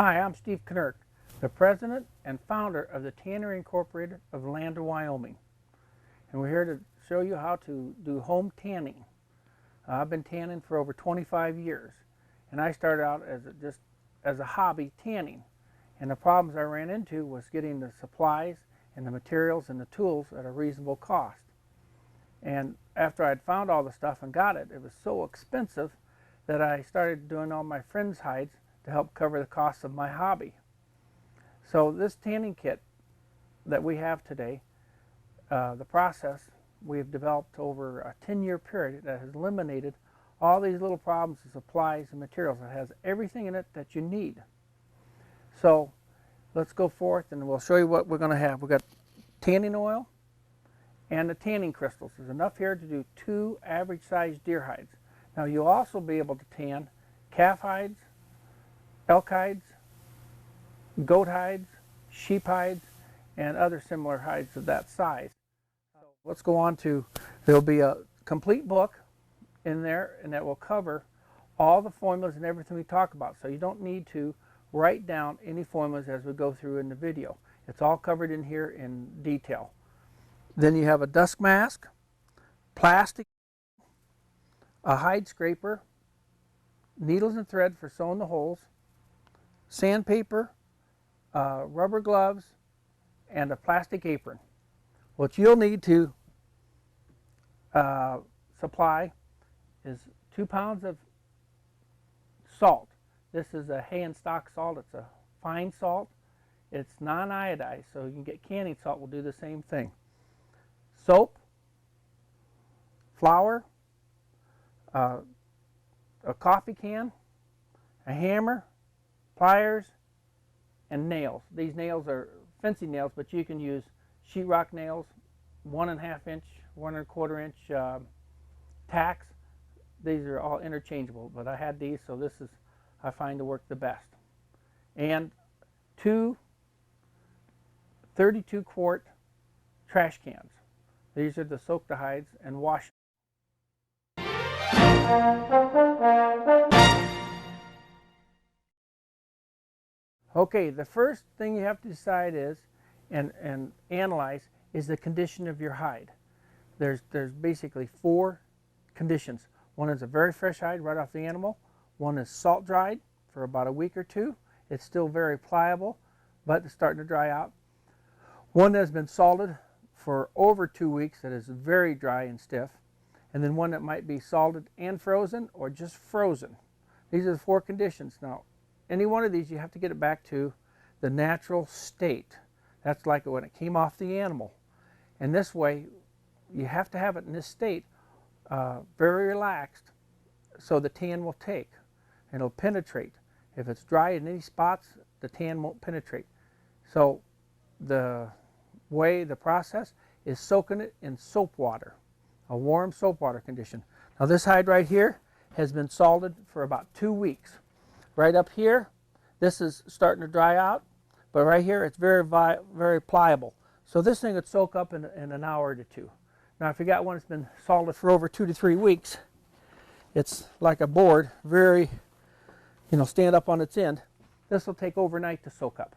Hi, I'm Steve Knerk, the president and founder of the Tannery Incorporated of Lander, Wyoming. And we're here to show you how to do home tanning. I've been tanning for over 25 years. And I started out just as a hobby tanning. And the problems I ran into was getting the supplies and the materials and the tools at a reasonable cost. And after I'd found all the stuff and got it, it was so expensive that I started doing all my friends' hides to help cover the costs of my hobby. So this tanning kit that we have today, the process we've developed over a 10-year period that has eliminated all these little problems of supplies and materials. It has everything in it that you need. So let's go forth and we'll show you what we're going to have. We've got tanning oil and the tanning crystals. There's enough here to do 2 average-sized deer hides. Now you'll also be able to tan calf hides, elk hides, goat hides, sheep hides, and other similar hides of that size. So let's go on to, there'll be a complete book in there, and that will cover all the formulas and everything we talk about. So you don't need to write down any formulas as we go through in the video. It's all covered in here in detail. Then you have a dust mask, plastic, a hide scraper, needles and thread for sewing the holes, sandpaper, rubber gloves, and a plastic apron. What you'll need to supply is 2 pounds of salt. This is a hay and stock salt. It's a fine salt. It's non-iodized, so you can get canning salt. Will do the same thing. Soap, flour, a coffee can, a hammer, pliers, and nails. These nails are fencing nails, but you can use sheetrock nails, 1.5 inch, 1 1/4 inch tacks. These are all interchangeable, but I had these, so this is, I find, to work the best. And 2 32-quart trash cans. These are to soak the hides and wash. Okay, the first thing you have to decide is, and analyze, is the condition of your hide. There's basically 4 conditions. One is a very fresh hide right off the animal. One is salt dried for about a week or 2. It's still very pliable, but it's starting to dry out. One that has been salted for over 2 weeks that is very dry and stiff. And then one that might be salted and frozen or just frozen. These are the 4 conditions. Now, any one of these, you have to get it back to the natural state. That's like when it came off the animal. And this way, you have to have it in this state, very relaxed, so the tan will take and it'll penetrate. If it's dry in any spots, the tan won't penetrate. So the process is soaking it in soap water, a warm soap water condition. Now this hide right here has been salted for about 2 weeks. Right up here, this is starting to dry out, but right here it's very pliable. So this thing would soak up in an hour to 2. Now if you got one that's been salted for over 2 to 3 weeks, it's like a board, very, stand up on its end. This will take overnight to soak up.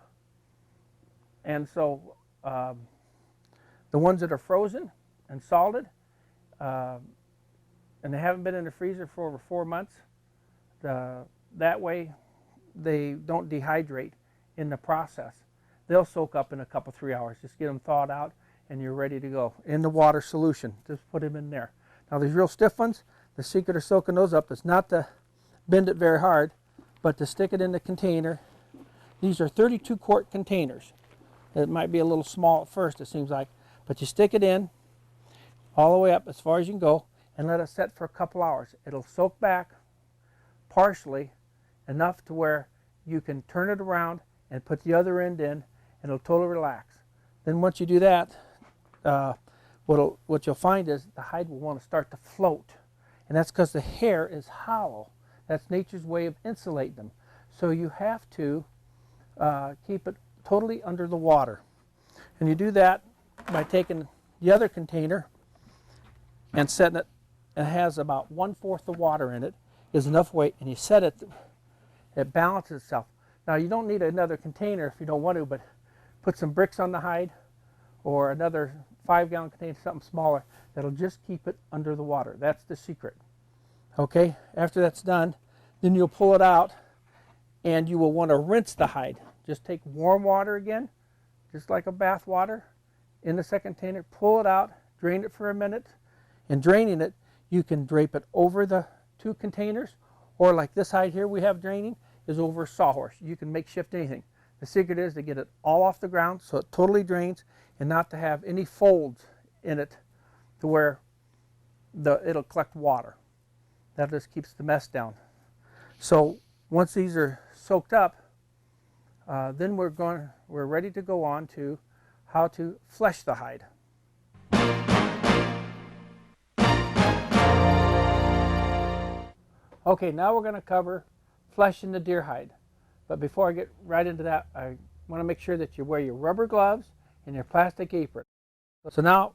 And so the ones that are frozen and salted, and they haven't been in the freezer for over 4 months, that way they don't dehydrate in the process. They'll soak up in a couple, 3 hours. Just get them thawed out and you're ready to go. In the water solution, just put them in there. Now these real stiff ones, the secret of soaking those up is not to bend it very hard, but to stick it in the container. These are 32-quart containers. It might be a little small at first, it seems like, but you stick it in all the way up as far as you can go and let it set for a couple hours. It'll soak back partially enough to where you can turn it around and put the other end in and it'll totally relax. Then once you do that, what you'll find is the hide will want to start to float, and that's because the hair is hollow. That's nature's way of insulating them. So you have to keep it totally under the water, and you do that by taking the other container and setting it. It has about 1/4 the water in it, is enough weight, and you set it, it balances itself. Now you don't need another container if you don't want to, but put some bricks on the hide or another 5-gallon container, something smaller, that'll just keep it under the water. That's the secret. Okay, after that's done, then you'll pull it out and you will want to rinse the hide. Just take warm water again, just like a bath water, in the second container, pull it out, drain it for a minute. In draining it, you can drape it over the 2 containers, or like this hide here we have draining is over a sawhorse. You can make shift anything. The secret is to get it all off the ground so it totally drains and not to have any folds in it to where it'll collect water. That just keeps the mess down. So once these are soaked up, then we're ready to go on to how to flesh the hide. Okay, now we're going to cover fleshing the deer hide. But before I get right into that, I want to make sure that you wear your rubber gloves and your plastic apron. So now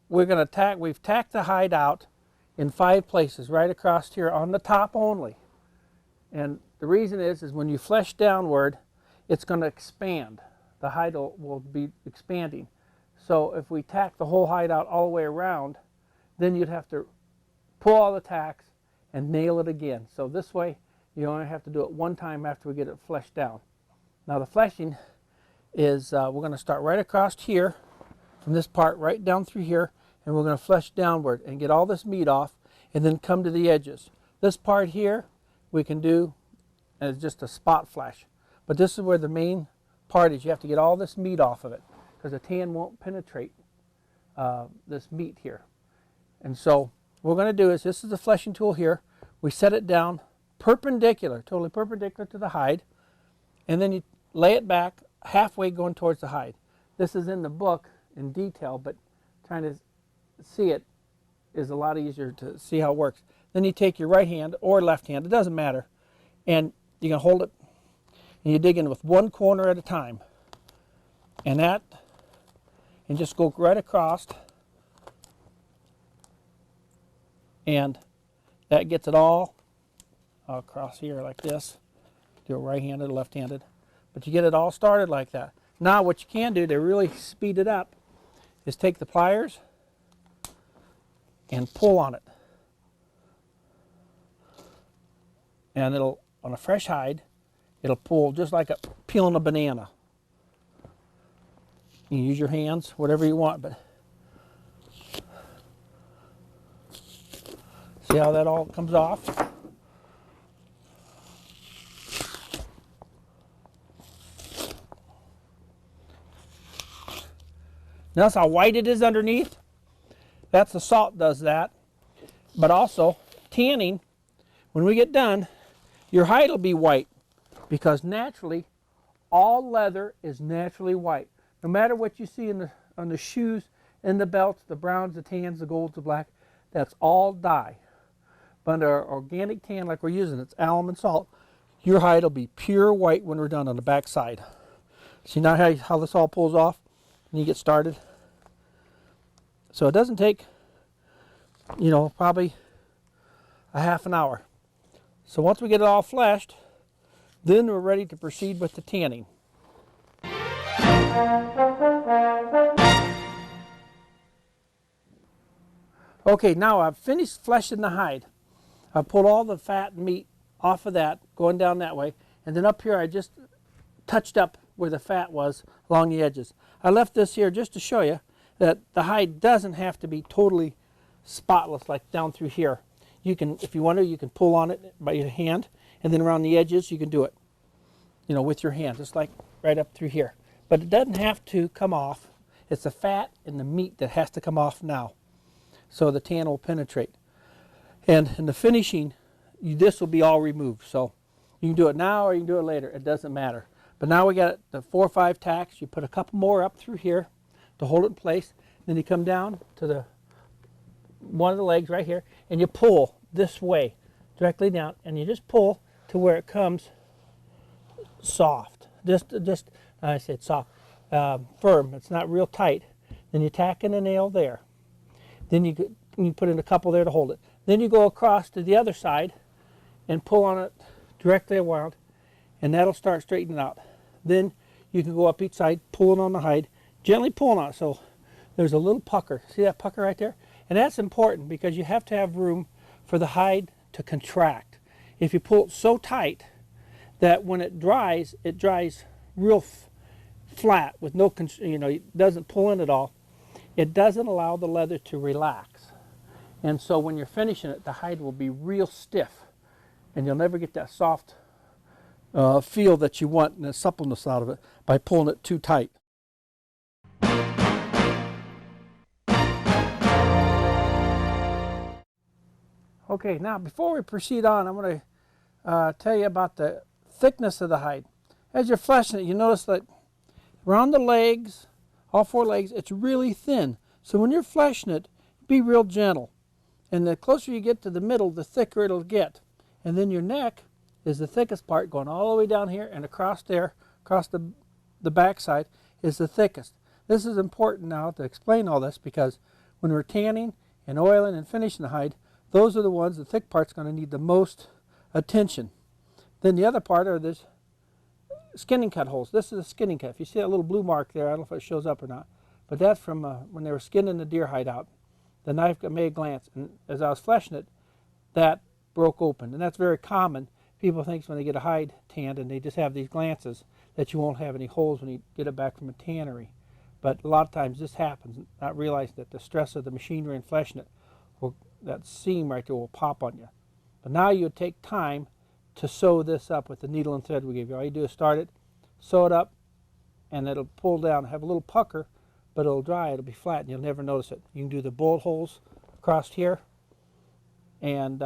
we're going to we've tacked the hide out in 5 places, right across here on the top only. And the reason is when you flesh downward, it's going to expand. The hide will be expanding. So if we tack the whole hide out all the way around, then you'd have to pull all the tacks and nail it again. So this way, you only have to do it one time after we get it fleshed down. Now the fleshing is, we're going to start right across here, from this part right down through here, and we're going to flesh downward and get all this meat off, and then come to the edges. This part here, we can do as just a spot flesh. But this is where the main part is. You have to get all this meat off of it, because the tan won't penetrate this meat here. And so what we're going to do is, this is the fleshing tool here. We set it down perpendicular, totally perpendicular to the hide, and then you lay it back halfway going towards the hide. This is in the book in detail, but trying to see it is a lot easier to see how it works. Then you take your right hand or left hand, it doesn't matter, and you can hold it and you dig in with one corner at a time, and just go right across, and that gets it all across here like this. Do it right-handed or left-handed, but you get it all started like that. Now what you can do to really speed it up is take the pliers and pull on it, and it'll, on a fresh hide, it'll pull just like peeling a banana. You can use your hands, whatever you want, but see how that all comes off? Notice how white it is underneath? That's the salt does that. But also, tanning, when we get done, your hide will be white, because naturally, all leather is naturally white. No matter what you see on the shoes, in the belts, the browns, the tans, the golds, the black, that's all dye. But our organic tan, like we're using, it's alum and salt, your hide will be pure white when we're done on the back side. See now how this all pulls off when you get started? So it doesn't take, probably a half an hour. So once we get it all fleshed, then we're ready to proceed with the tanning. Okay, now I've finished fleshing the hide. I've pulled all the fat and meat off of that, going down that way, and then up here I just touched up where the fat was along the edges. I left this here just to show you that the hide doesn't have to be totally spotless like down through here. You can, if you want to, you can pull on it by your hand, and then around the edges you can do it, with your hand, just like right up through here. But it doesn't have to come off. It's the fat and the meat that has to come off now, so the tan will penetrate. And in the finishing, this will be all removed. So you can do it now or you can do it later. It doesn't matter. But now we got the 4 or 5 tacks. You put a couple more up through here to hold it in place. Then you come down to one of the legs right here, and you pull this way directly down, and you just pull to where it comes soft. Just I said soft, firm. It's not real tight. Then you tack in a nail there. Then you put in a couple there to hold it. Then you go across to the other side and pull on it directly around, and that'll start straightening out. Then you can go up each side, pulling on the hide, gently pulling on it. So there's a little pucker. See that pucker right there? And that's important because you have to have room for the hide to contract. If you pull it so tight that when it dries real flat with no, it doesn't pull in at all, it doesn't allow the leather to relax. And so when you're finishing it, the hide will be real stiff, and you'll never get that soft feel that you want and the suppleness out of it by pulling it too tight. Okay, now before we proceed on, I'm going to tell you about the thickness of the hide. As you're fleshing it, you notice that around the legs, all four legs, it's really thin. So when you're fleshing it, be real gentle. And the closer you get to the middle, the thicker it'll get. And then your neck is the thickest part, going all the way down here and across there, across the back side is the thickest. This is important now to explain all this, because when we're tanning and oiling and finishing the hide, those are the ones, the thick part's going to need the most attention. Then the other part are this skinning cut holes. This is a skinning cut. If you see that little blue mark there, I don't know if it shows up or not, but that's from when they were skinning the deer hide out. The knife made a glance, and as I was fleshing it, that broke open. And that's very common. People think when they get a hide tanned and they just have these glances that you won't have any holes when you get it back from a tannery. But a lot of times this happens, not realizing that the stress of the machinery and fleshing it, that seam right there will pop on you. But now you take time to sew this up with the needle and thread we gave you. All you do is start it, sew it up, and it'll pull down, have a little pucker, but it'll dry, it'll be flat, and you'll never notice it. You can do the bullet holes across here, and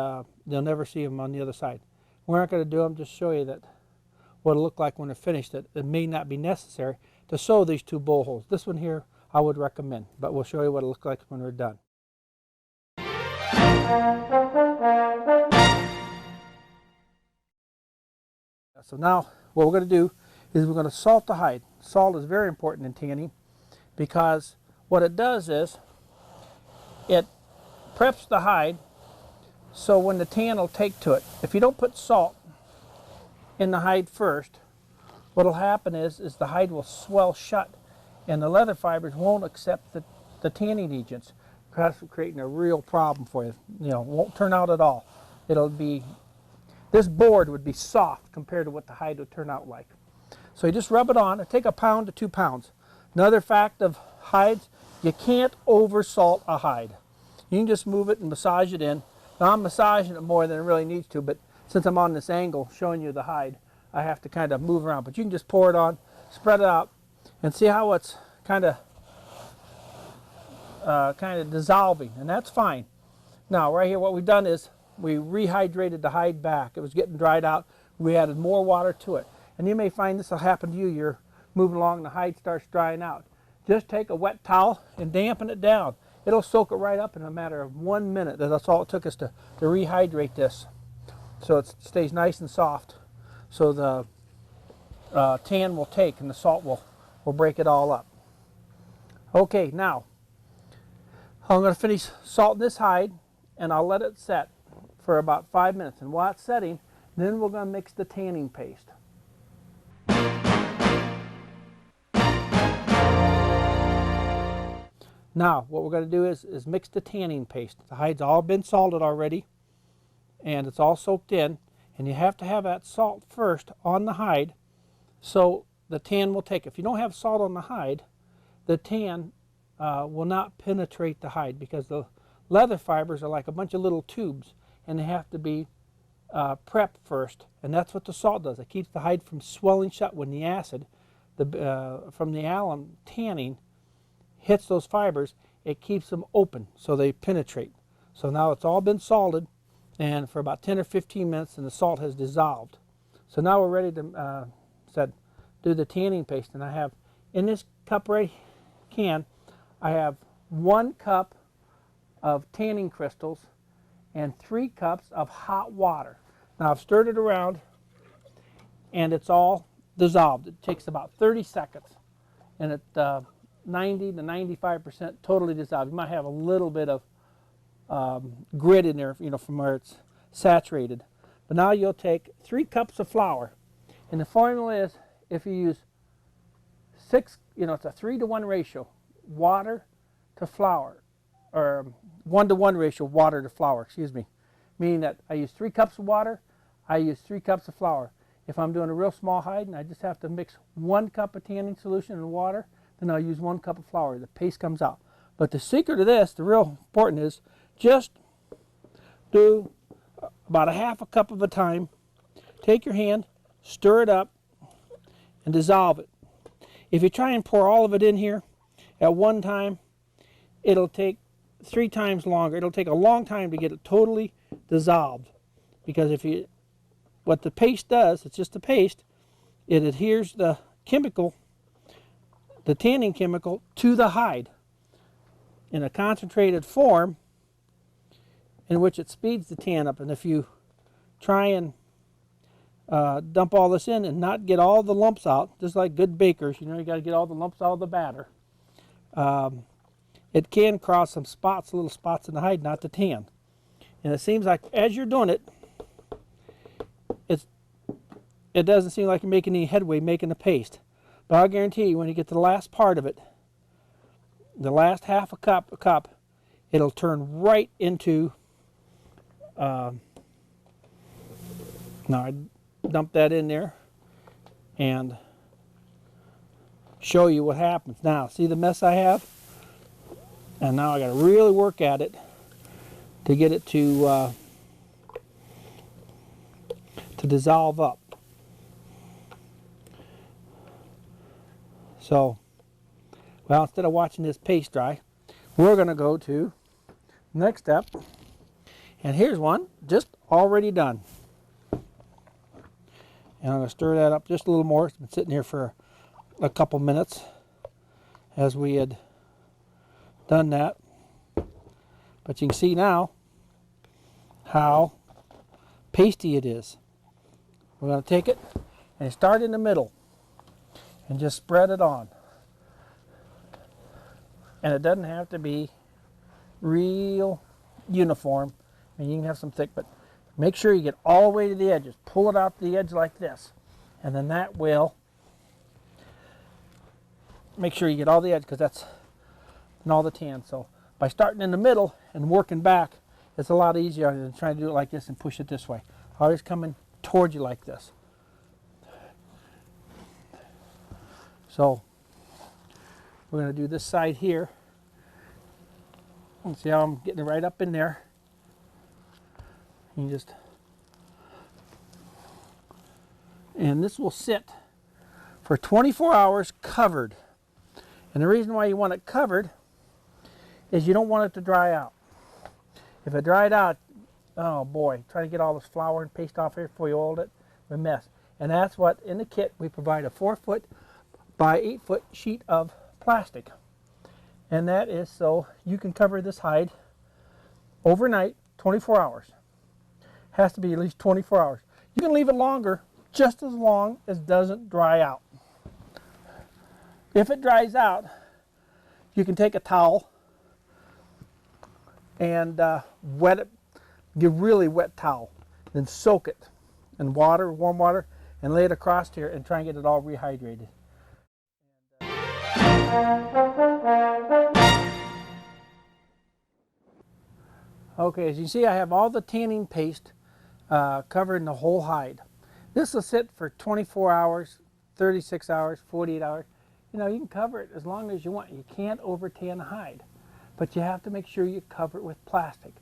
you'll never see them on the other side. We're not going to do them, just show you that what it'll look like when they're finished. That it may not be necessary to sew these two bullet holes. This one here I would recommend, but we'll show you what it'll look like when we're done. So now what we're going to do is we're going to salt the hide. Salt is very important in tanning, because what it does is it preps the hide so when the tan will take to it. If you don't put salt in the hide first, what will happen is the hide will swell shut, and the leather fibers won't accept the tanning agents, creating a real problem for you. Won't turn out at all. It'll be, this board would be soft compared to what the hide would turn out like. So you just rub it on. It'll take 1 pound to 2 pounds. Another fact of hides, you can't over salt a hide. You can just move it and massage it in. Now I'm massaging it more than it really needs to, but since I'm on this angle showing you the hide, I have to kind of move around. But you can just pour it on, spread it out, and see how it's kind of dissolving, and that's fine. Now right here what we've done is we rehydrated the hide back. It was getting dried out. We added more water to it. And you may find this will happen to you. You're moving along and the hide starts drying out. Just take a wet towel and dampen it down. It'll soak it right up in a matter of 1 minute. That's all it took us to rehydrate this, so it stays nice and soft, so the tan will take and the salt will break it all up. Okay, now I'm going to finish salting this hide, and I'll let it set for about 5 minutes. And while it's setting, then we're going to mix the tanning paste. Now what we're going to do is mix the tanning paste. The hide's all been salted already, and it's all soaked in, and you have to have that salt first on the hide so the tan will take. If you don't have salt on the hide, the tan will not penetrate the hide, because the leather fibers are like a bunch of little tubes, and they have to be prepped first, and that's what the salt does. It keeps the hide from swelling shut when the acid from the alum tanning hits those fibers. It keeps them open so they penetrate. So now it's all been salted, and for about 10 or 15 minutes, and the salt has dissolved. So now we're ready to do the tanning paste. And I have in this cup right can, I have 1 cup of tanning crystals and 3 cups of hot water. Now I've stirred it around, and it's all dissolved. It takes about 30 seconds, and it 90 to 95% totally dissolved. You might have a little bit of grit in there, from where it's saturated. But now you'll take 3 cups of flour, And the formula is, if you use 6, it's a 3-to-1 ratio, water to flour, or 1-to-1 ratio, water to flour, excuse me. Meaning that I use 3 cups of water, I use 3 cups of flour. If I'm doing a real small hide and I just have to mix 1 cup of tanning solution and water, then I'll use 1 cup of flour. The paste comes out. But the secret of this, the real important is, just do about a half a cup of a time. Take your hand, stir it up, and dissolve it. If you try and pour all of it in here at one time, it'll take 3 times longer. It'll take a long time to get it totally dissolved. Because what the paste does, it's just a paste, it adheres the chemical, the tanning chemical, to the hide in a concentrated form in which it speeds the tan up. And if you try and dump all this in and not get all the lumps out, just like good bakers, you got to get all the lumps out of the batter. It can cause some spots, little spots in the hide, not the tan. And it seems like as you're doing it, it doesn't seem like you're making any headway making the paste. But I'll guarantee you, when you get to the last part of it, the last half a cup, it'll turn right into, now I dump that in there and show you what happens. Now, see the mess I have? And now I got to really work at it to get it to dissolve up. So, well, instead of watching this paste dry, we're going to go to the next step. And here's one just already done. And I'm going to stir that up just a little more. It's been sitting here for a couple minutes as we had done that. But you can see now how pasty it is. We're going to take it and start in the middle and just spread it on. And it doesn't have to be real uniform. And you can have some thick, but make sure you get all the way to the edges. Pull it out to the edge like this. And then that will make sure you get all the edge, because that's all the tan. So by starting in the middle and working back, it's a lot easier than trying to do it like this and push it this way. Always coming toward you like this. So we're going to do this side here. And see how I'm getting it right up in there. You just, and this will sit for 24 hours covered. And the reason why you want it covered is you don't want it to dry out. If it dried out, oh boy, try to get all this flour and paste off here before you oiled it, a mess. And that's what, in the kit, we provide a 4-foot by 8-foot sheet of plastic. And that is so you can cover this hide overnight, 24 hours. Has to be at least 24 hours. You can leave it longer, just as long as it doesn't dry out. If it dries out, you can take a towel and wet it, get a really wet towel, then soak it in water, warm water, and lay it across here and try and get it all rehydrated. Okay, as you see, I have all the tanning paste covering the whole hide. This will sit for 24 hours, 36 hours, 48 hours. You can cover it as long as you want. You can't over tan a hide, but you have to make sure you cover it with plastic.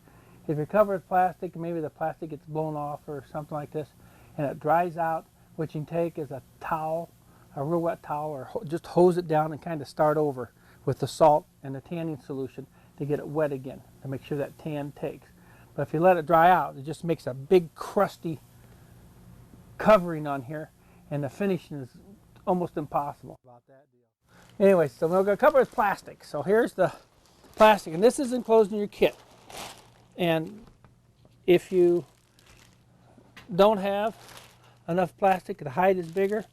If you cover it with plastic, maybe the plastic gets blown off or something like this, and it dries out, what you can take is a towel, a real wet towel, or just hose it down and kind of start over with the salt and the tanning solution to get it wet again, to make sure that tan takes. But if you let it dry out, it just makes a big crusty covering on here, and the finishing is almost impossible. About that deal. Anyway, so we're going to cover it with plastic. So here's the plastic, and this is enclosed in your kit. And if you don't have enough plastic, the hide is bigger.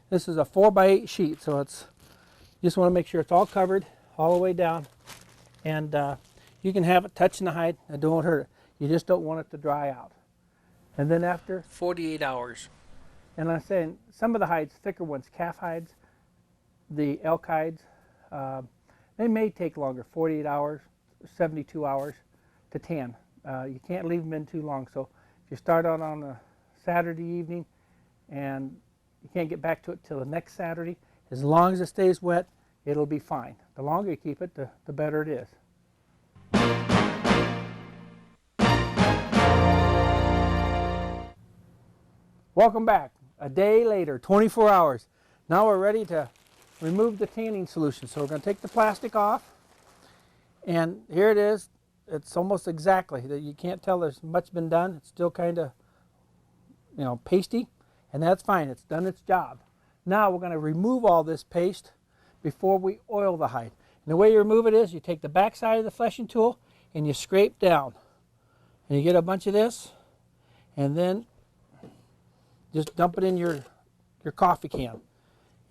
This is a 4x8 sheet, so it's, you just want to make sure it's all covered all the way down. And you can have it touching the hide and don't hurt it. You just don't want it to dry out. And then after 48 hours, And I'm saying some of the hides, thicker ones, calf hides, the elk hides, they may take longer, 48 hours, 72 hours to tan. You can't leave them in too long. So if you start out on a Saturday evening and you can't get back to it till the next Saturday, as long as it stays wet, it'll be fine. The longer you keep it, the better it is. Welcome back. A day later, 24 hours. Now we're ready to remove the tanning solution. So we're going to take the plastic off, and here it is. It's almost exactly, you can't tell there's much been done. It's still kind of, pasty, and that's fine. It's done its job. Now we're going to remove all this paste before we oil the hide. And the way you remove it is you take the back side of the fleshing tool and you scrape down, and you get a bunch of this, and then just dump it in your coffee can.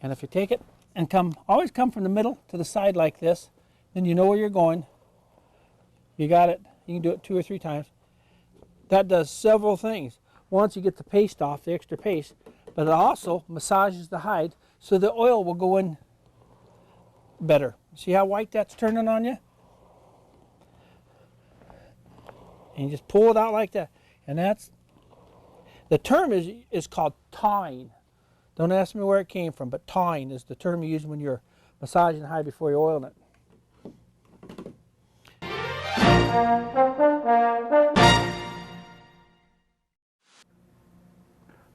And if you take it and always come from the middle to the side like this, then you know where you're going. You got it. You can do it 2 or 3 times. That does several things. Once you get the paste off, the extra paste, but it also massages the hide so the oil will go in better. See how white that's turning on you? And you just pull it out like that. And that's, the term is called thawing. Don't ask me where it came from, but thawing is the term you use when you're massaging the hide before you're oiling it.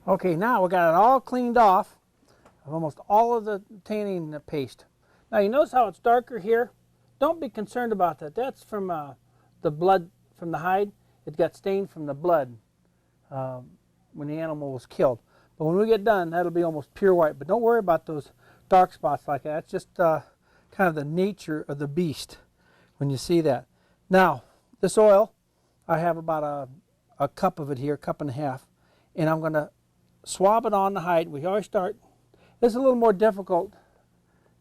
Okay, now we got it all cleaned off of almost all of the tanning paste. Now you notice how it's darker here? Don't be concerned about that. That's from the blood from the hide. It got stained from the blood when the animal was killed. But when we get done, that'll be almost pure white. But don't worry about those dark spots like that. It's just kind of the nature of the beast when you see that. Now, this oil, I have about a cup of it here, 1.5 cups, and I'm going to swab it on the hide. We always start, this is a little more difficult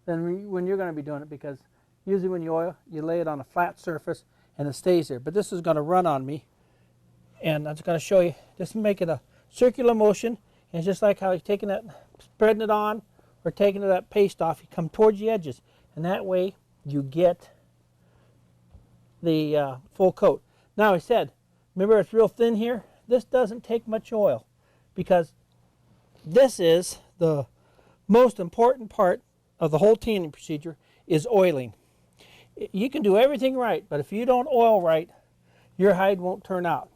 than when you're going to be doing it, because usually when you oil, you lay it on a flat surface and it stays there. But this is going to run on me, and I'm just going to show you, just make it a circular motion, and it's just like how you're taking that, spreading it on, or taking that paste off, you come towards the edges, and that way you get the full coat. Now I said, remember it's real thin here? This doesn't take much oil, because this is the most important part of the whole tanning procedure, is oiling. You can do everything right, but if you don't oil right, your hide won't turn out.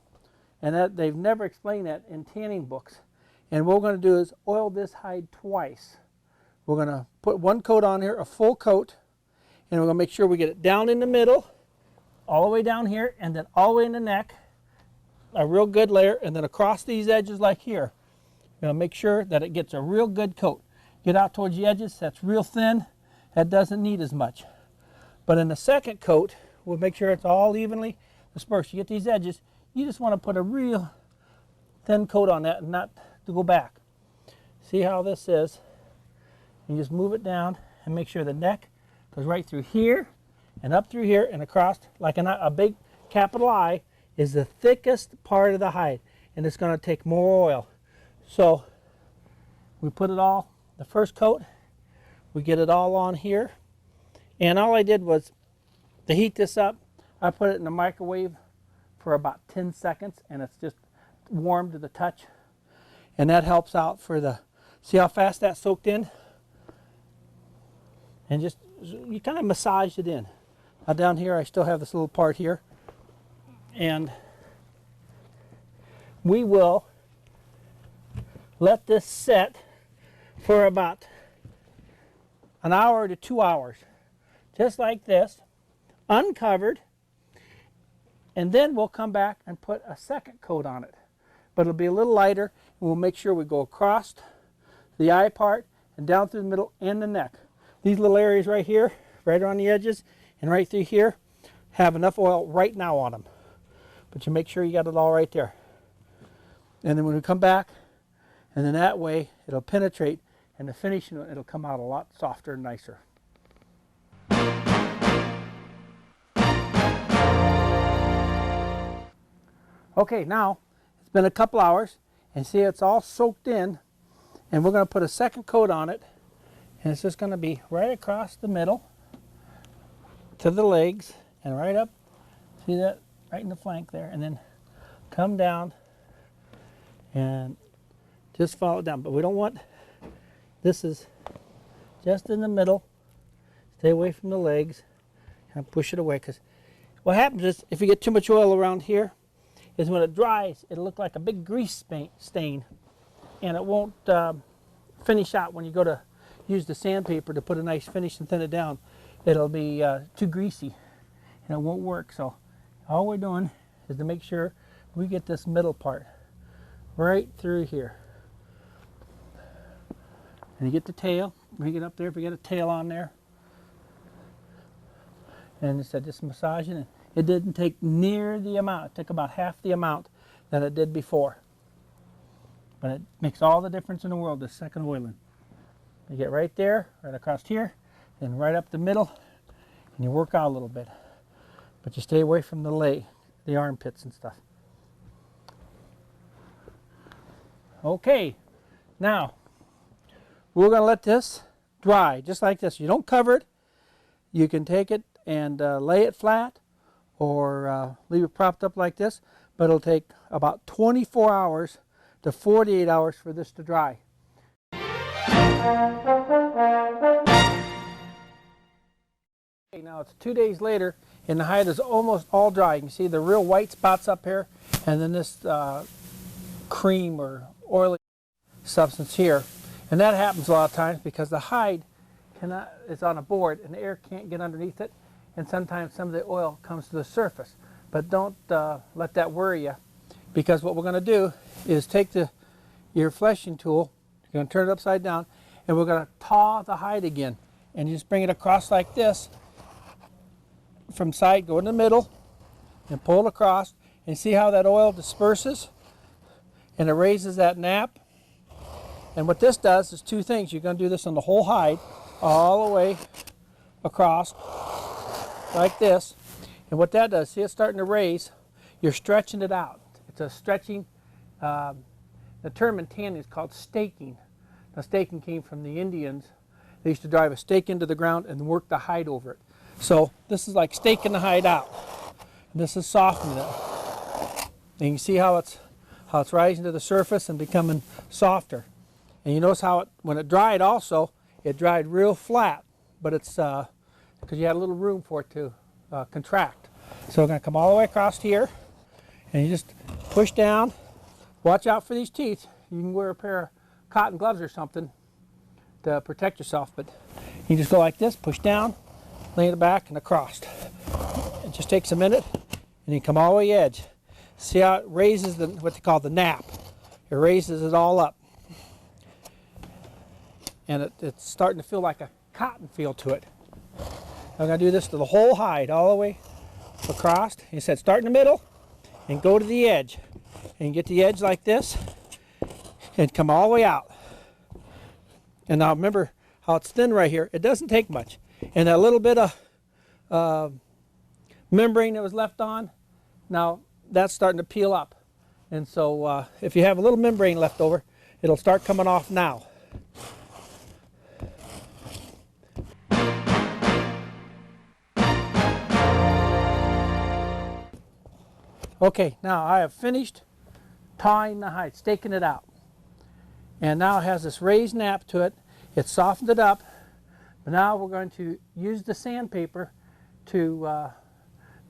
And that, they've never explained that in tanning books. And what we're going to do is oil this hide twice. We're going to put 1 coat on here, a full coat, and we're going to make sure we get it down in the middle, all the way down here, and then all the way in the neck, a real good layer, and then across these edges like here. We're going to make sure that it gets a real good coat. Get out towards the edges, that's real thin, that doesn't need as much. But in the second coat, we'll make sure it's all evenly dispersed. You get these edges, you just want to put a real thin coat on that and not to go back. See how this is? You just move it down and make sure the neck goes right through here and up through here and across, like a big capital I is the thickest part of the hide, and it's going to take more oil. So we put it all, the first coat, we get it all on here, and all I did was to heat this up, I put it in the microwave for about 10 seconds, and it's just warm to the touch, and that helps out for the, see how fast that soaked in? And just, you kind of massage it in. Now down here I still have this little part here, and we will let this set for about an hour to 2 hours, just like this, uncovered, and then we'll come back and put a second coat on it. But it'll be a little lighter, and we'll make sure we go across the eye part and down through the middle and the neck. These little areas right here, right around the edges, and right through here, have enough oil right now on them. But you make sure you got it all right there. And then when we come back, and then that way it'll penetrate, and the finishing it'll come out a lot softer and nicer. Okay, now it's been a couple hours, and see it's all soaked in, And we're going to put a second coat on it, and it's just going to be right across the middle to the legs and right up, see that, right in the flank there, and then come down and just follow it down. But we don't want, this is just in the middle. Stay away from the legs and push it away, because what happens is if you get too much oil around here is when it dries it'll look like a big grease stain, and it won't finish out when you go to use the sandpaper to put a nice finish and thin it down. It'll be too greasy and it won't work. So all we're doing is to make sure we get this middle part right through here. And you get the tail, bring it up there if you get a tail on there. And I said just massaging it. It didn't take near the amount. It took about half the amount that it did before. But it makes all the difference in the world, this second oiling. You get right there, right across here, and right up the middle, and you work out a little bit. But you stay away from the armpits and stuff. Okay, now we're going to let this dry just like this. You don't cover it. You can take it and lay it flat or leave it propped up like this, but it'll take about 24 hours to 48 hours for this to dry. Okay, now it's 2 days later and the hide is almost all dry. You can see the real white spots up here, and then this cream or oily substance here. And that happens a lot of times because the hide is on a board and the air can't get underneath it, and sometimes some of the oil comes to the surface. But don't let that worry you, because what we're going to do is take your fleshing tool, you're going to turn it upside down, and we're going to taw the hide again. And you just bring it across like this, from side, go in the middle, and pull it across, and see how that oil disperses and erases that nap. And what this does is two things. You're going to do this on the whole hide, all the way across, like this. And what that does, see it's starting to raise, you're stretching it out. It's a stretching, the term in tanning is called staking. Now staking came from the Indians. They used to drive a stake into the ground and work the hide over it. So this is like staking the hide out. And this is softening it. And you can see how it's rising to the surface and becoming softer. And you notice how when it dried also, it dried real flat, but it's because you had a little room for it to contract. So we're going to come all the way across here, and you just push down. Watch out for these teeth. You can wear a pair of cotton gloves or something to protect yourself, but you just go like this, push down, lay it back and across. It just takes a minute, and you come all the way edge. See how it raises what they call the nap. It raises it all up. And it's starting to feel like a cotton feel to it. I'm going to do this to the whole hide, all the way across. He said start in the middle and go to the edge. And you get the edge like this and come all the way out. And now remember how it's thin right here. It doesn't take much. And that little bit of membrane that was left on, now that's starting to peel up. And so if you have a little membrane left over, it'll start coming off now. Okay, now I have finished tawing the hide, staking it out. And now it has this raised nap to it. It's softened it up. But now we're going to use the sandpaper to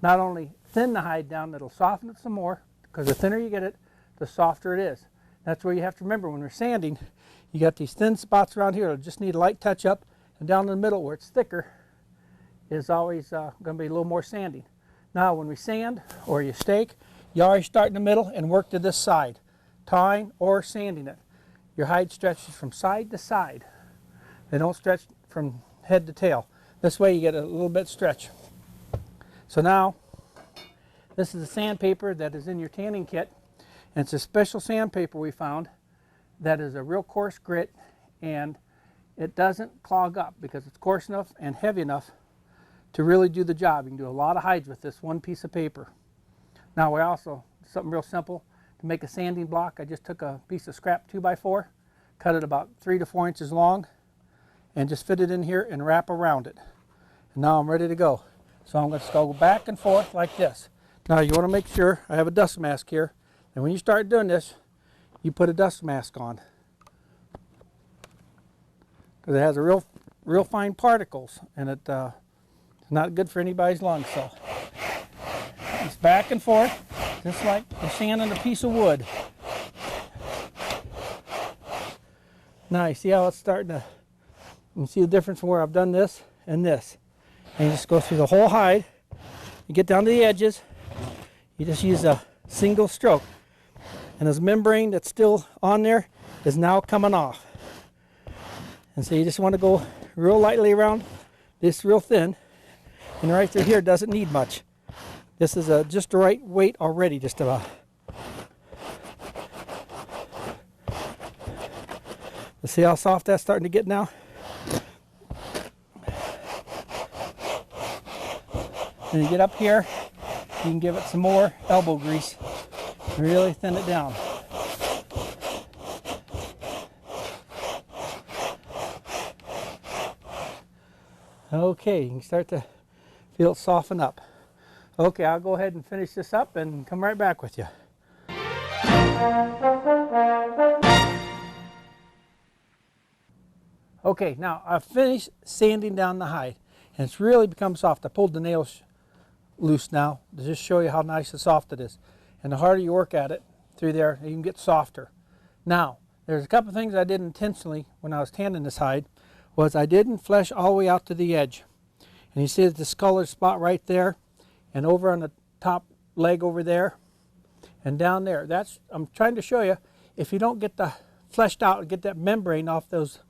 not only thin the hide down, it'll soften it some more, because the thinner you get it, the softer it is. That's where you have to remember when we're sanding, you got these thin spots around here that just need a light touch up, and down in the middle where it's thicker is always going to be a little more sanding. Now when we sand or you stake, you always start in the middle and work to this side, tawing or sanding it. Your hide stretches from side to side. They don't stretch from head to tail. This way you get a little bit stretch. So now, this is the sandpaper that is in your tanning kit. And it's a special sandpaper we found that is a real coarse grit, and it doesn't clog up because it's coarse enough and heavy enough to really do the job. You can do a lot of hides with this one piece of paper. Now we also, something real simple, to make a sanding block, I just took a piece of scrap 2x4, cut it about 3 to 4 inches long and just fit it in here and wrap around it. And now I'm ready to go. So I'm going to go back and forth like this. Now you want to make sure, I have a dust mask here, and when you start doing this, you put a dust mask on, because it has a real fine particles, and it's not good for anybody's lungs. So it's back and forth, just like you're sanding a piece of wood. Now you see how it's starting to, you see the difference from where I've done this and this. And you just go through the whole hide, you get down to the edges, you just use a single stroke. And this membrane that's still on there is now coming off. And so you just want to go real lightly around this, real thin. And right through here doesn't need much. This is just the right weight already, just about. See how soft that's starting to get now? When you get up here, you can give it some more elbow grease and really thin it down. Okay, you can start to feel it soften up. Okay, I'll go ahead and finish this up and come right back with you. Okay, now I've finished sanding down the hide, and it's really become soft. I pulled the nails loose now to just show you how nice and soft it is. And the harder you work at it through there, you can get softer. Now, there's a couple of things I did intentionally when I was tanning this hide, was I didn't flesh all the way out to the edge. And you see this colored spot right there, and over on the top leg over there, and down there. I'm trying to show you, if you don't get the fleshed out and get that membrane off those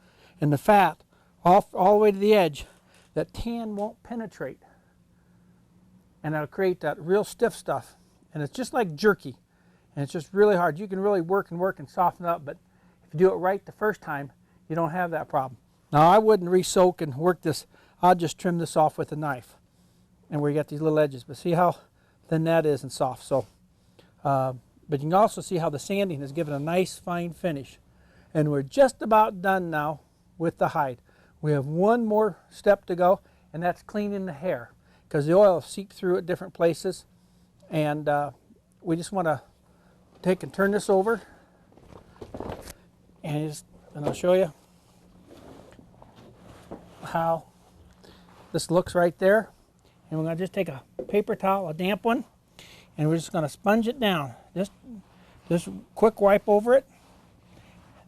and the fat all the way to the edge, that tan won't penetrate. And it'll create that real stiff stuff. And it's just like jerky. And it's just really hard. You can really work and soften it up, but if you do it right the first time, you don't have that problem. Now I wouldn't re-soak and work this. I'll just trim this off with a knife. And where you got these little edges. But see how thin that is and soft. So, but you can also see how the sanding has given a nice fine finish. And we're just about done now with the hide. We have one more step to go, and that's cleaning the hair, because the oil seeped through at different places. And we just want to take and turn this over, and I'll show you how this looks right there. And we're going to just take a paper towel, a damp one, and we're just going to sponge it down. Just quick wipe over it,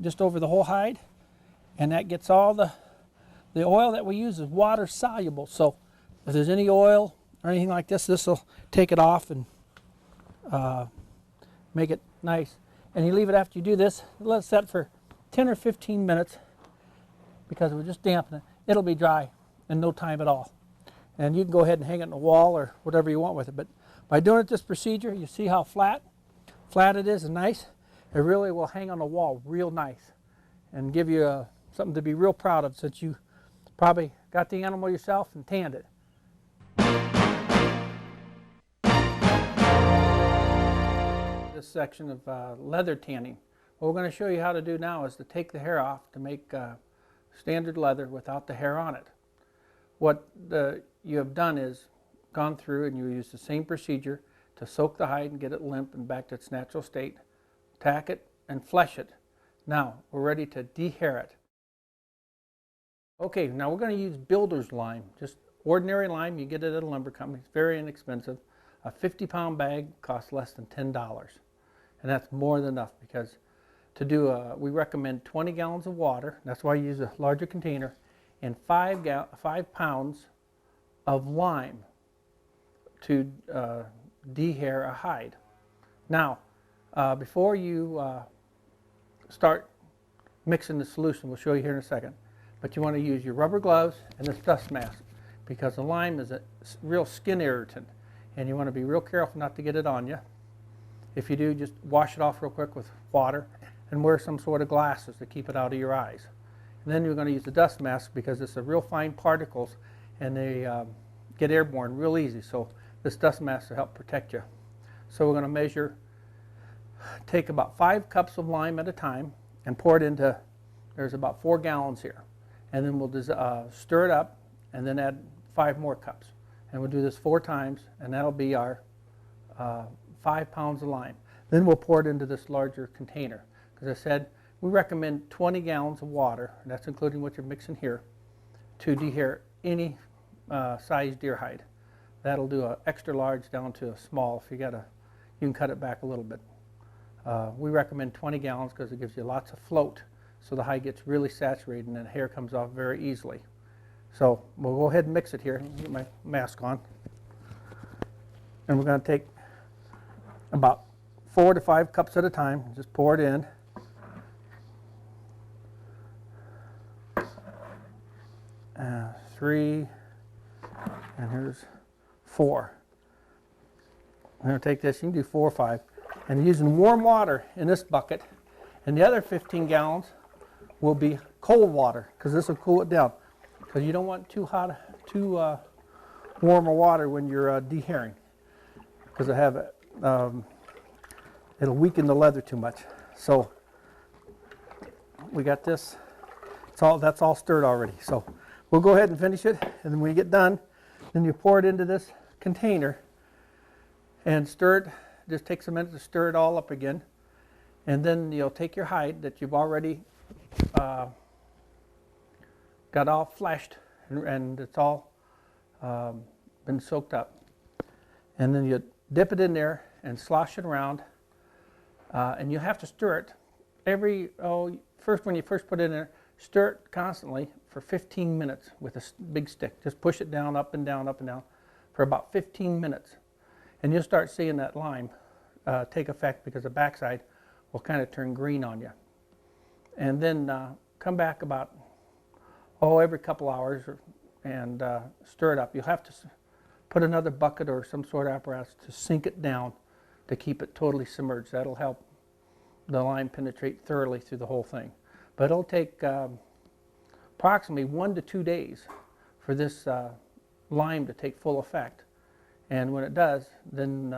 just over the whole hide, and that gets all the oil that we use is water soluble. So if there's any oil or anything like this, this will take it off and make it nice. And you leave it after you do this, let it set for 10 or 15 minutes, because we're just dampening it. It'll be dry in no time at all. And you can go ahead and hang it on the wall or whatever you want with it. But by doing it this procedure, you see how flat it is and nice. It really will hang on the wall real nice and give you something to be real proud of, since you probably got the animal yourself and tanned it. This section of leather tanning. What we're going to show you how to do now is to take the hair off to make standard leather without the hair on it. What you have done is gone through and you use the same procedure to soak the hide and get it limp and back to its natural state, tack it and flesh it. Now we're ready to dehair it. Okay, now we're going to use builder's lime, just ordinary lime. You get it at a lumber company. It's very inexpensive. A 50-pound bag costs less than $10, and that's more than enough, because to do we recommend 20 gallons of water. That's why you use a larger container, and 5 pounds of lime to dehair a hide. Now, before you start mixing the solution, we'll show you here in a second, but you want to use your rubber gloves and this dust mask, because the lime is a real skin irritant, and you want to be real careful not to get it on you. If you do, just wash it off real quick with water and wear some sort of glasses to keep it out of your eyes. And then you're going to use the dust mask, because it's a real fine particles and they get airborne real easy. So this dust mask will help protect you. So we're going to take about 5 cups of lime at a time and pour it into there's about 4 gallons here. And then we'll stir it up and then add 5 more cups. And we'll do this 4 times, and that'll be our 5 pounds of lime. Then we'll pour it into this larger container. Because I said, we recommend 20 gallons of water, and that's including what you're mixing here, to dehair any size deer hide. That'll do an extra large down to a small. If you can cut it back a little bit. We recommend 20 gallons because it gives you lots of float, so the hide gets really saturated and the hair comes off very easily. So we'll go ahead and mix it here. Get my mask on. And we're going to take about 4 to 5 cups at a time. Just pour it in. Three, and here's 4. I'm going to take this. You can do 4 or 5. And using warm water in this bucket, and the other 15 gallons will be cold water, because this will cool it down. Because you don't want too hot, too warmer water when you're dehairing, because it'll weaken the leather too much. So we got this. That's all stirred already. So we'll go ahead and finish it, and then when you get done, then you pour it into this container and stir it. Just takes a minute to stir it all up again, and then you'll take your hide that you've already got all fleshed and it's all been soaked up, and then you dip it in there and slosh it around, and you have to stir it when you first put it in there. Stir it constantly for 15 minutes with a big stick. Just push it down, up and down, up and down for about 15 minutes. And you'll start seeing that lime take effect, because the backside will kind of turn green on you. And then come back about every couple hours and stir it up. You'll have to put another bucket or some sort of apparatus to sink it down to keep it totally submerged. That'll help the lime penetrate thoroughly through the whole thing. But it'll take approximately 1 to 2 days for this lime to take full effect. And when it does, then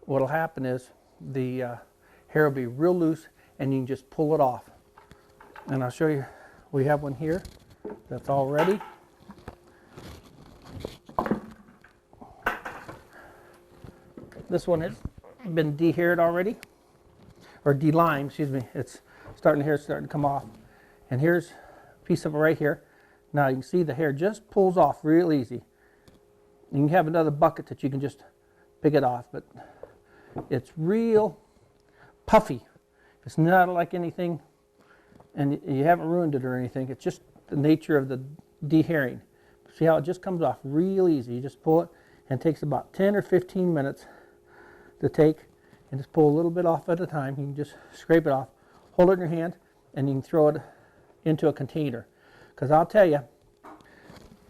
what will happen is the hair will be real loose, and you can just pull it off. And I'll show you, we have one here that's all ready. This one has been dehaired already, or de-limed, excuse me. It's starting to come off. And here's a piece of it right here. Now you can see the hair just pulls off real easy. You can have another bucket that you can just pick it off, but it's real puffy. It's not like anything, and you haven't ruined it or anything. It's just the nature of the dehairing. See how it just comes off real easy. You just pull it, and it takes about 10 or 15 minutes to take, and just pull a little bit off at a time. You can just scrape it off, hold it in your hand, and you can throw it into a container. Because I'll tell you,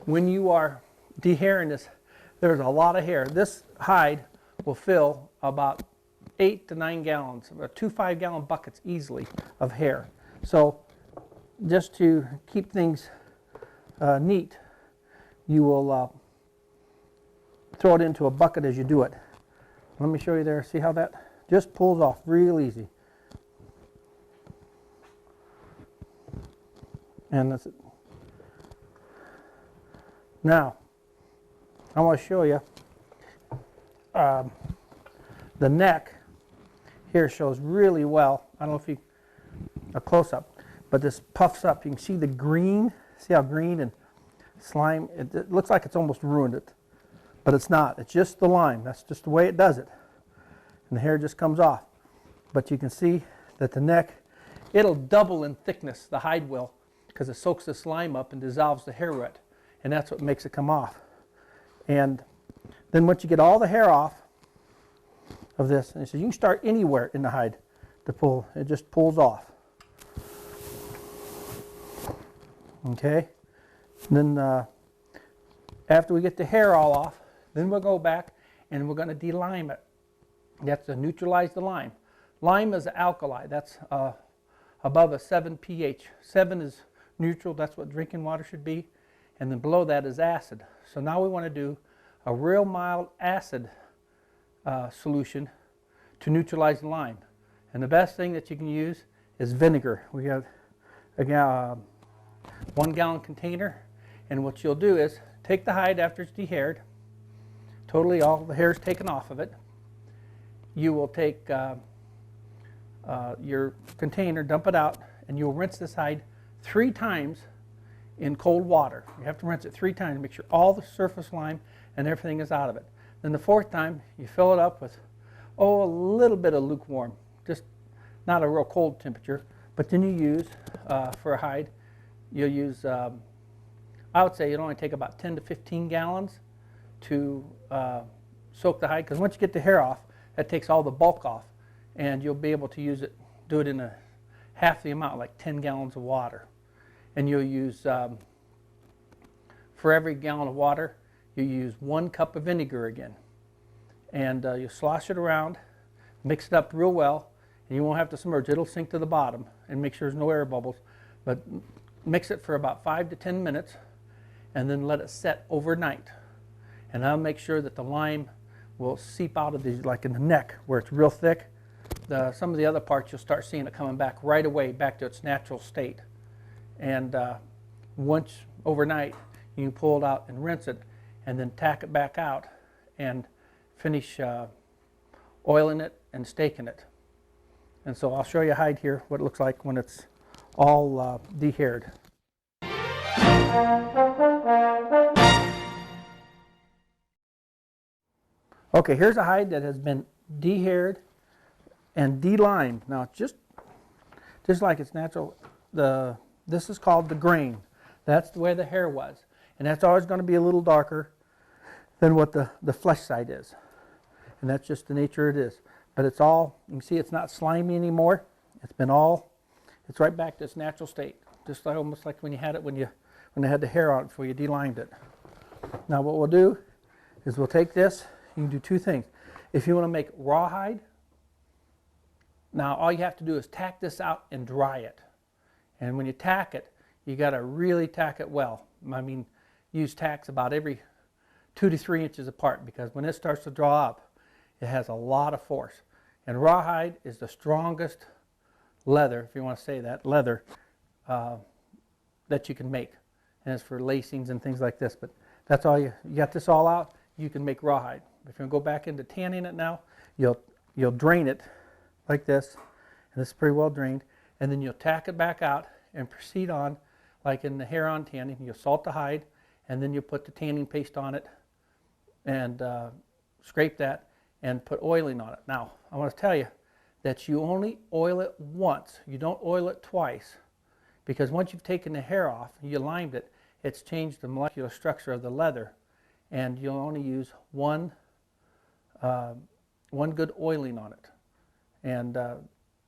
when you are dehairing this, there's a lot of hair. This hide will fill about 8 to 9 gallons, about 2 5-gallon buckets easily of hair. So just to keep things neat, you will throw it into a bucket as you do it. Let me show you there. See how that just pulls off real easy. And that's it. Now, I want to show you the neck here shows really well. I don't know if you, a close-up, but this puffs up. You can see the green. See how green and slime, it looks like it's almost ruined it, but it's not. It's just the lime. That's just the way it does it. And the hair just comes off. But you can see that the neck, it'll double in thickness, the hide will, because it soaks the slime up and dissolves the hair root, and that's what makes it come off. And then once you get all the hair off of this, and so you can start anywhere in the hide to pull, it just pulls off. Okay, and then after we get the hair all off, then we'll go back and we're going to de-lime it. That's to neutralize the lime. Lime is an alkali. That's above a 7 pH. 7 is neutral. That's what drinking water should be. And then below that is acid. So now we want to do a real mild acid solution to neutralize the lime. And the best thing that you can use is vinegar. We have a 1 gallon container, and what you'll do is take the hide after it's dehaired, totally all the hair is taken off of it. You will take your container, dump it out, and you'll rinse this hide 3 times in cold water. You have to rinse it 3 times to make sure all the surface lime and everything is out of it. Then the 4th time, you fill it up with, a little bit of lukewarm, just not a real cold temperature. But then you use, for a hide, you'll use, I would say it'll only take about 10 to 15 gallons to soak the hide, because once you get the hair off, that takes all the bulk off, and you'll be able to use it, do it in half the amount, like 10 gallons of water. And you'll use, for every gallon of water, you use 1 cup of vinegar again. And you slosh it around, mix it up real well, and you won't have to submerge. It'll sink to the bottom, and make sure there's no air bubbles. But mix it for about 5 to 10 minutes, and then let it set overnight. And that'll make sure that the lime will seep out of these, like in the neck where it's real thick. Some of the other parts, you'll start seeing it coming back right away, back to its natural state. And once overnight, you can pull it out and rinse it, and then tack it back out and finish oiling it and staking it. And so I'll show you a hide here, what it looks like when it's all dehaired. Okay, here's a hide that has been dehaired and de-limed. Now, just like it's natural, this is called the grain. That's the way the hair was. And that's always going to be a little darker than what the flesh side is. And that's just the nature it is. But it's all, you can see it's not slimy anymore. It's right back to its natural state. Just like, almost like when you had it, when they had the hair on it before you de-limed it. Now what we'll do is we'll take this. You can do 2 things. If you want to make rawhide, now all you have to do is tack this out and dry it. And when you tack it, you got to really tack it well. I mean, use tacks about every 2 to 3 inches apart, because when it starts to draw up, it has a lot of force. And rawhide is the strongest leather, if you want to say that, leather that you can make. And it's for lacings and things like this. But that's all you got this all out, you can make rawhide. If you go back into tanning it now, you'll drain it like this, and this is pretty well drained, and then you'll tack it back out and proceed on like in the hair on tanning. You'll salt the hide, and then you'll put the tanning paste on it and scrape that and put oiling on it. Now, I want to tell you that you only oil it once. You don't oil it twice, because once you've taken the hair off, you limed it, it's changed the molecular structure of the leather, and you'll only use one good oiling on it, and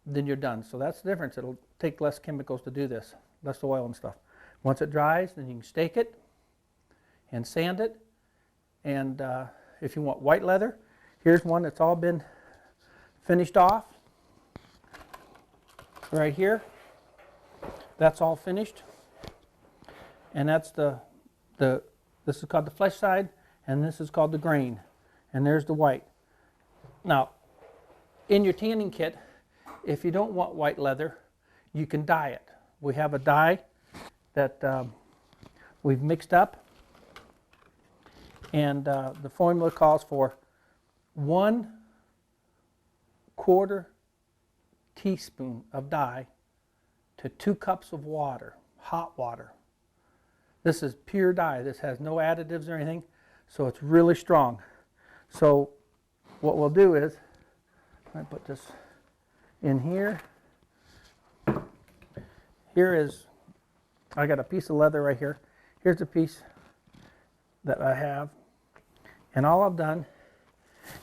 then you're done. So that's the difference. It'll take less chemicals to do this, less oil and stuff. Once it dries, then you can stake it and sand it. And if you want white leather, here's one that's all been finished off right here. That's all finished, and that's this is called the flesh side, and this is called the grain, and there's the white. Now, in your tanning kit, if you don't want white leather, you can dye it. We have a dye that we've mixed up, and the formula calls for 1/4 teaspoon of dye to 2 cups of water, hot water. This is pure dye. This has no additives or anything, so it's really strong. So what we'll do is, I put this in here. Here is, I got a piece of leather right here. Here's a piece that I have, and all I've done,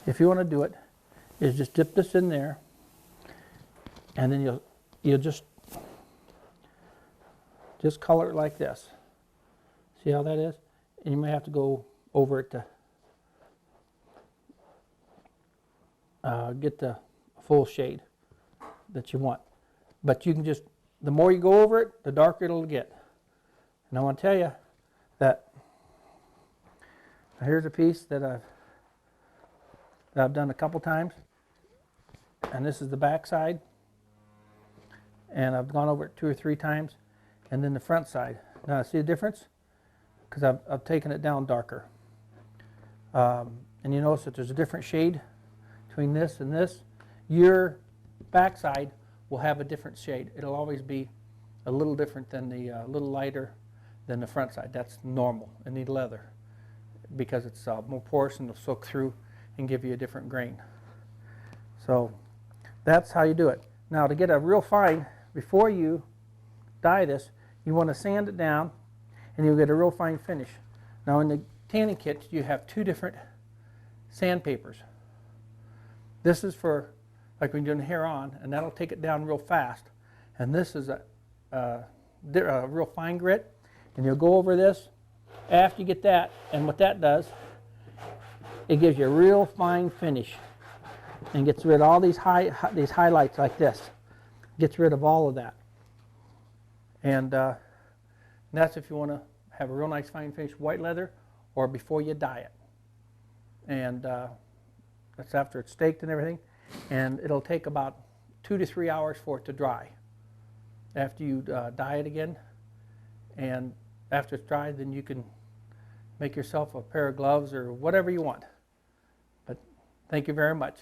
if you want to do it, is just dip this in there, and then you'll just color it like this. See how that is? And you may have to go over it to get the full shade that you want. But you can just, the more you go over it, the darker it'll get. And I want to tell you that here's a piece that I've done a couple times, and this is the back side, and I've gone over it 2 or 3 times, and then the front side. Now see the difference? Because I've taken it down darker. And you notice that there's a different shade between this and this. Your back side will have a different shade. It'll always be a little different than the, little lighter than the front side. That's normal in the leather because it's more porous and it'll soak through and give you a different grain. So that's how you do it. Now to get a real fine, before you dye this, you want to sand it down and you'll get a real fine finish. Now in the tanning kit you have two different sandpapers. This is for like when you're doing hair on, and that'll take it down real fast. And this is a real fine grit, and you'll go over this after you get that, and what that does, it gives you a real fine finish and gets rid of all these highlights like this. Gets rid of all of that. And that's if you want to have a real nice fine finish white leather or before you dye it. And that's after it's staked and everything. And it'll take about 2 to 3 hours for it to dry after you dye it again. And after it's dried, then you can make yourself a pair of gloves or whatever you want. But thank you very much.